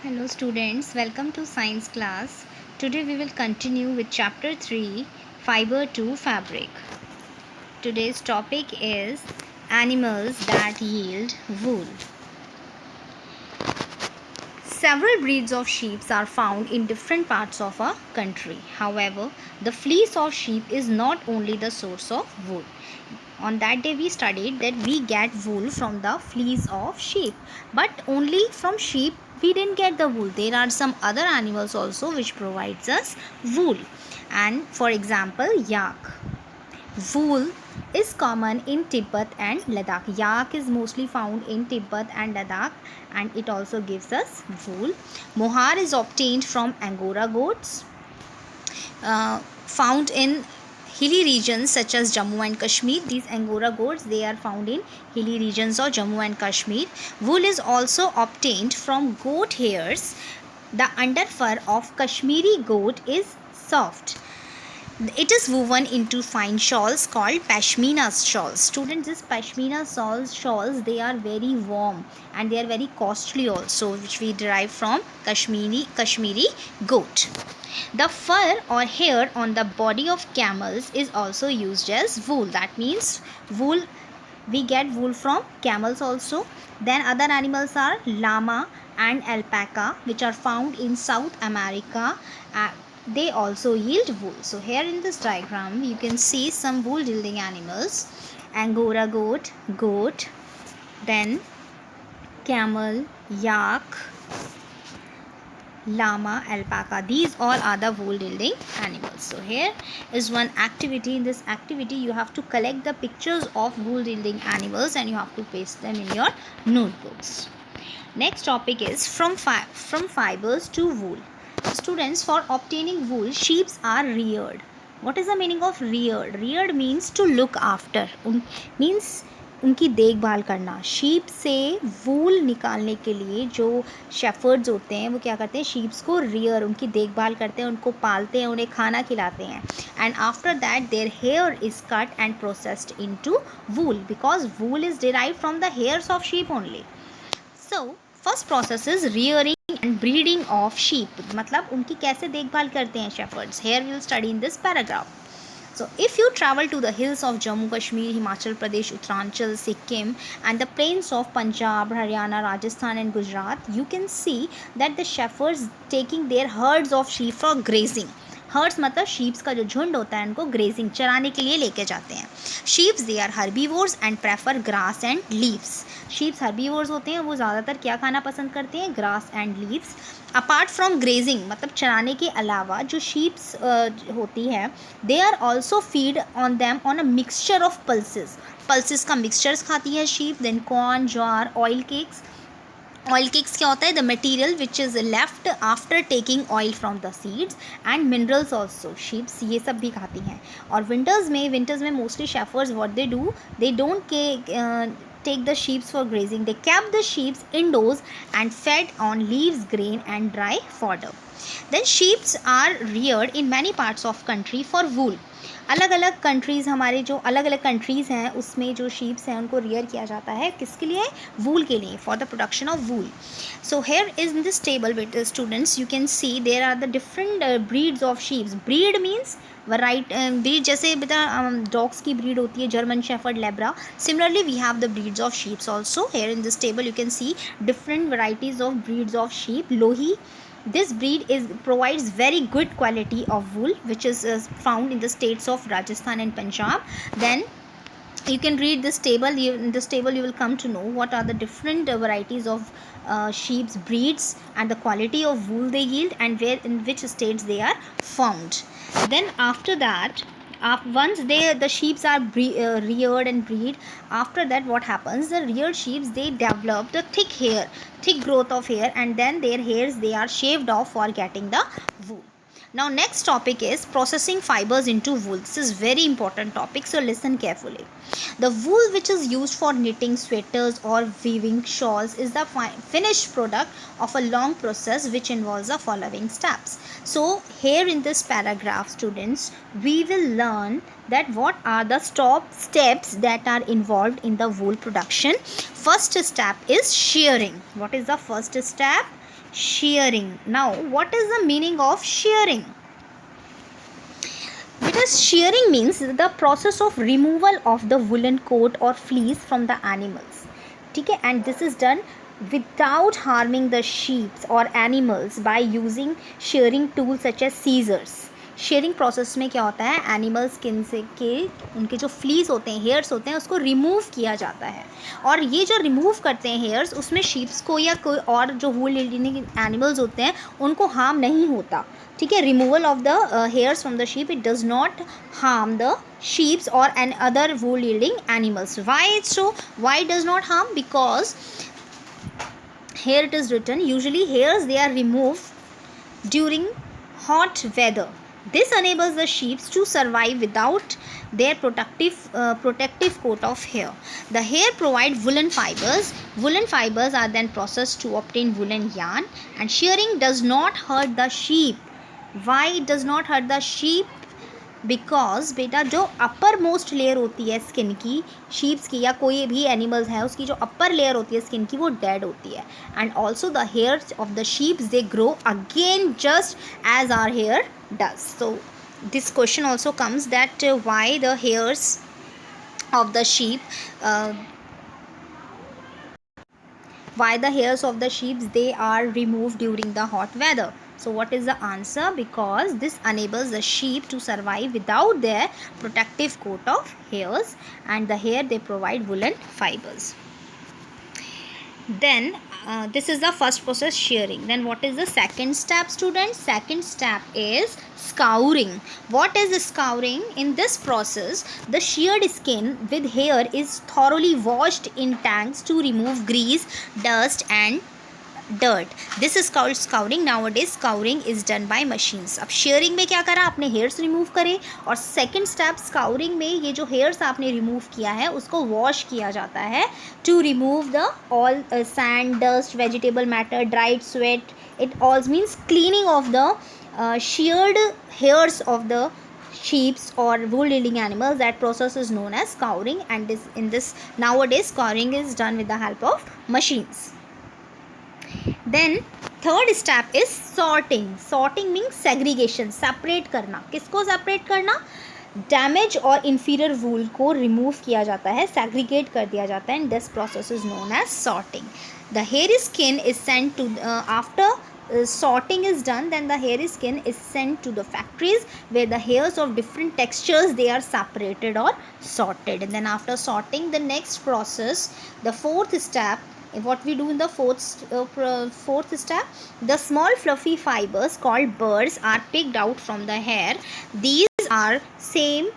Hello students, welcome to science class. Today we will continue with chapter 3, fiber to fabric. Today's topic is animals that yield wool. Several breeds of sheep are found in different parts of a country. However, the fleece of sheep is not only the source of wool. On that day we studied that we get wool from the fleece of sheep, but only from sheep we didn't get the wool. There are some other animals also which provides us wool, and for example yak. Wool is common in Tibet and Ladakh. Yak is mostly found in Tibet and Ladakh, and it also gives us wool. Mohar is obtained from Angora goats, found in hilly regions such as Jammu and Kashmir. These Angora goats, they are found in hilly regions of Jammu and Kashmir. Wool is also obtained from goat hairs. The underfur of Kashmiri goat is soft. It is woven into fine shawls called pashmina shawls. Students, this pashmina shawls, they are very warm and they are very costly also, which we derive from Kashmiri goat. The fur or hair on the body of camels is also used as wool. That means wool, we get wool from camels also. Then other animals are llama and alpaca, which are found in South America. They also yield wool. So here in this diagram you can see some wool yielding animals: Angora goat, then camel, yak, llama, alpaca. These all are the wool yielding animals. So here is one activity. In this activity you have to collect the pictures of wool yielding animals and you have to paste them in your notebooks. Next topic is from fibers to wool. Students, for obtaining wool, sheep are reared. What is the meaning of reared? Reared means to look after. Means उनकी देखभाल करना. Sheep से वूल निकालने के लिए जो shepherd's होते हैं वो क्या करते हैं, शीप्स को रियर, उनकी देखभाल करते हैं, उनको पालते हैं, उन्हें खाना खिलाते हैं. And after that their hair is cut and processed into wool, because wool is derived from the hairs of sheep only. So first process is rearing and breeding of sheep. मतलब उनकी कैसे देखभाल करते हैं shepherds. Here will study in this paragraph. So if you travel to the hills of Jammu Kashmir, Himachal Pradesh, Uttaranchal, Sikkim and the plains of Punjab, Haryana, Rajasthan and Gujarat, you can see that the shepherds taking their herds of sheep for grazing. Hertz मतलब sheeps का जो झुंड होता है उनको grazing, चराने के लिए लेके जाते हैं. Sheeps they are herbivores and prefer grass and leaves. Sheeps herbivores होते हैं, वो ज़्यादातर क्या खाना पसंद करते हैं, grass and leaves. Apart from grazing मतलब चराने के अलावा जो शीप्स होती है, they are also feed on them on a mixture of pulses. Pulses का मिक्सचर्स खाती है sheep. Then corn, jowar, oil cakes. Oil cakes क्या होता है, the material which is left after taking oil from the seeds. And minerals also sheeps ये सब भी खाती हैं. और विंटर्स में mostly shepherds what they do, they don't take the sheep for grazing. They kept the sheep indoors and fed on leaves, grain and dry fodder. Then sheep are reared in many parts of country for wool. अलग अलग countries, हमारे जो अलग अलग countries हैं उसमें जो sheeps हैं उनको रियर किया जाता है. किसके लिए, वूल के लिए, for the production of wool. So here is in this table with students you can see there are the different breeds of sheeps. Breed means breed, जैसे बेटा डॉग्स की ब्रीड होती है जर्मन शेफर्ड, लेब्रा. Similarly we have the breeds of sheeps also. Here in this table you can see different varieties of breeds of sheep. Lohi, this breed provides very good quality of wool, which is found in the states of Rajasthan and Punjab. Then you can read this table. In this table you will come to know what are the different varieties of sheep's breeds and the quality of wool they yield and where in which states they are found. Then after that, once the sheeps are reared and breed, after that what happens, the reared sheeps, they develop the thick growth of hair, and then their hairs, they are shaved off for getting the wool. Now next topic is processing fibers into wool. This is very important topic, so listen carefully. The wool which is used for knitting sweaters or weaving shawls is the finished product of a long process which involves the following steps. So here in this paragraph, students, we will learn that what are the top steps that are involved in the wool production. First step is shearing. What is the first step? Shearing. Now, what is the meaning of shearing? Because shearing means the process of removal of the woolen coat or fleece from the animals. ठीक है, and this is done without harming the sheep or animals by using shearing tools such as scissors. Sharing process में क्या होता है, animal skin से के उनके जो फ्लीस होते हैं, हेयर्स होते हैं, उसको रिमूव किया जाता है. और ये जो रिमूव करते हैं हेयर्स, उसमें शीप्स को या कोई और जो वूल यील्डिंग एनिमल्स होते हैं उनको हार्म नहीं होता. ठीक है, removal of the hairs from the sheep, it does not harm the sheeps or an other wool yielding animals. Why so? Why it does not harm? Because here it is written, usually hairs they are removed during hot weather. This enables the sheep to survive without their protective coat of hair. The hair provide woolen fibers. Woolen fibers are then processed to obtain woolen yarn, and shearing does not hurt the sheep. Why it does not hurt the sheep? Because बेटा जो upper most layer होती है skin की, sheeps की या कोई भी animals है, उसकी जो अपर लेयर होती है स्किन की वो डेड होती है. And also the hairs of the sheeps they grow again just as our hair does. So this question also comes that why the hairs of the sheep why the hairs of the sheep they are removed during the hot weather. So what is the answer? Because this enables the sheep to survive without their protective coat of hairs, and the hair they provide woolen fibers. Then this is the first process, shearing. Then what is the second step, students? Second step is scouring. What is scouring? In this process, the sheared skin with hair is thoroughly washed in tanks to remove grease, dust and dirt. This is called scouring. Nowadays scouring is done by machines. अब shearing में क्या करा, आपने hairs remove करे, और second step scouring में ये जो hairs आपने remove किया है उसको wash किया जाता है to remove the all sand, dust, vegetable matter, dried sweat. It all means cleaning of the sheared hairs of the sheeps or wool yielding animals. That process is known as scouring, and this nowadays scouring is done with the help of machines. Then third step is sorting. Sorting means segregation, separate करना. किसको separate करना? Damage और inferior wool को remove किया जाता है, segregate कर दिया जाता है, and this process is known as sorting. The hairy skin is sent to after sorting is done, then the hairy skin is sent to the factories where the hairs of different textures they are separated or sorted. And then after sorting, the next process, the fourth step, what we do in the fourth step, the small fluffy fibers called burrs are picked out from the hair. These are same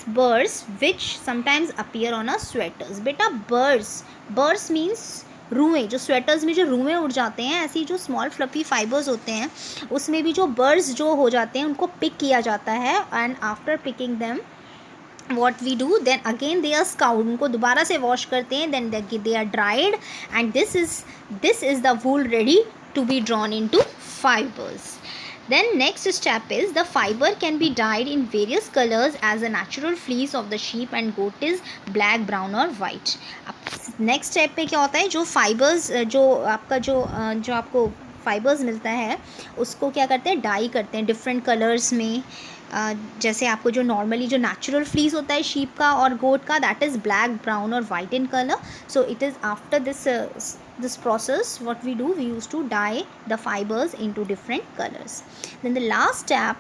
burrs which sometimes appear on a sweaters. बेटा burrs means रुएं, जो sweaters में जो रुएं उड़ जाते हैं, ऐसी जो small fluffy fibres होते हैं उसमें भी जो बर्ड्स जो हो जाते हैं उनको पिक किया जाता है. And after picking them what we do, then again they are scoured, उनको दोबारा से वॉश करते हैं, then they are dried, and this is the wool ready to be drawn into fibers. Then next step is the fiber can be dyed in various colors as the natural fleece of the sheep and goat is black, brown और white. अब next step पे क्या होता है, जो fibres जो आपका जो आपको फाइबर्स मिलता है उसको क्या करते हैं, डाई करते हैं डिफरेंट कलर्स में. जैसे आपको जो नॉर्मली जो नेचुरल फ्लीस होता है शीप का और गोट का, दैट इज़ ब्लैक, ब्राउन और white in colour. So it is after this process what we do, we used to dye the fibers into different colors. Then the last step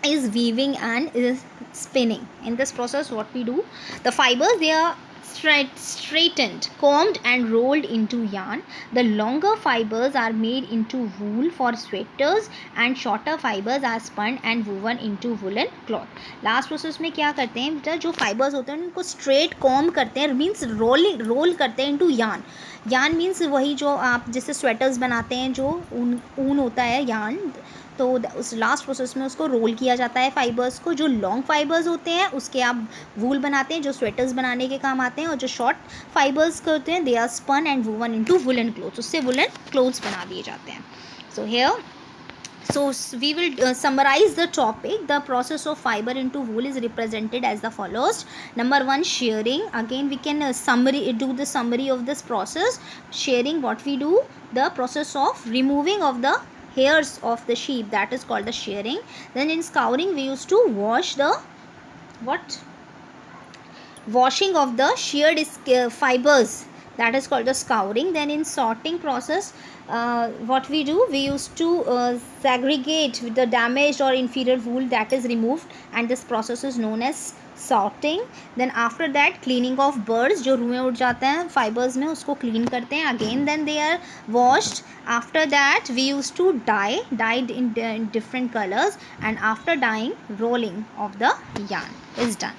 is weaving and is spinning. In this process what we do, the fibers they are straightened, combed and rolled into yarn. The longer fibers are made into wool for sweaters and shorter fibers are spun and woven into woolen cloth. Last process में क्या करते हैं बेटा, जो fibers होते हैं उनको straight comb करते हैं, मीन्स रोल करते हैं into yarn. यार्न मीन्स वही जो आप जिससे स्वेटर्स बनाते हैं, जो ऊन होता है यार्न, तो उस लास्ट प्रोसेस में उसको रोल किया जाता है फाइबर्स को. जो लॉन्ग फाइबर्स होते हैं उसके आप वूल बनाते हैं जो स्वेटर्स बनाने के काम आते हैं, और जो शॉर्ट फाइबर्स के होते हैं they are spun and woven into woollen clothes, उससे वुलन क्लोथ्स बना दिए जाते हैं. So here So we will summarize the topic. The process of fiber into wool is represented as the follows. Number one, shearing. Again we can do the summary of this process. Shearing, what we do, the process of removing of the hairs of the sheep, that is called the shearing. Then in scouring we used to wash the what washing of the sheared fibers, that is called the scouring. Then in sorting process, what we do, we used to segregate with the damaged or inferior wool, that is removed, and this process is known as sorting. Then after that, cleaning of birds, जो रुएं उड़ जाते हैं fibers में, उसको clean करते हैं again. Then they are washed. After that we used to dyed in different colors, and after dyeing, rolling of the yarn is done.